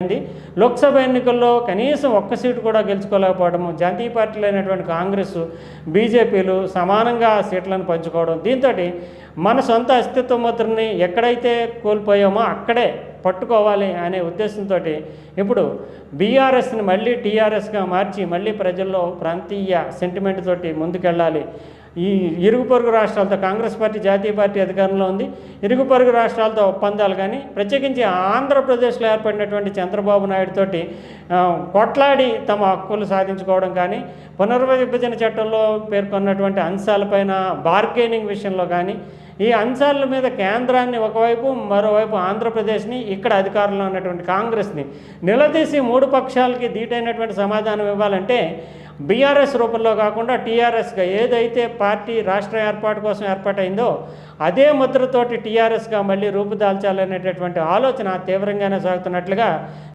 ఉంది. లోక్సభ ఎన్నికల్లో కనీసం ఒక్క సీటు కూడా గెలుచుకోలేకపోవడము, జాతీయ పార్టీలైనటువంటి కాంగ్రెస్, బీజేపీలు సమానంగా సీట్లను పంచుకోవడం, దీంతో మన సొంత అస్తిత్వ ముద్రని ఎక్కడైతే కోల్పోయామో అక్కడే పట్టుకోవాలి అనే ఉద్దేశంతో ఇప్పుడు బీఆర్ఎస్ని మళ్ళీ టీఆర్ఎస్గా మార్చి మళ్ళీ ప్రజల్లో ప్రాంతీయ సెంటిమెంట్ తోటి ముందుకెళ్ళాలి. ఈ ఇరుగు పొరుగు రాష్ట్రాలతో కాంగ్రెస్ పార్టీ జాతీయ పార్టీ అధికారంలో ఉంది. ఇరుగు పొరుగు రాష్ట్రాలతో ఒప్పందాలు కానీ, ప్రత్యేకించి ఆంధ్రప్రదేశ్లో ఏర్పడినటువంటి చంద్రబాబు నాయుడు తోటి కొట్లాడి తమ హక్కులు సాధించుకోవడం కానీ, పునర్విభజన చట్టంలో పేర్కొన్నటువంటి అంశాలపైన బార్గెనింగ్ విషయంలో కానీ, ఈ అంశాల మీద కేంద్రాన్ని ఒకవైపు, మరోవైపు ఆంధ్రప్రదేశ్ని, ఇక్కడ అధికారంలో ఉన్నటువంటి కాంగ్రెస్ని నిలదీసి మూడు పక్షాలకి ధీటైనటువంటి సమాధానం ఇవ్వాలంటే బీఆర్ఎస్ రూపంలో కాకుండా టీఆర్ఎస్గా ఏదైతే పార్టీ రాష్ట్ర ఏర్పాటు కోసం ఏర్పాటైందో అదే ముద్రతోటి టీఆర్ఎస్గా మళ్ళీ రూపుదాల్చాలనేటటువంటి ఆలోచన తీవ్రంగానే సాగుతున్నట్లుగా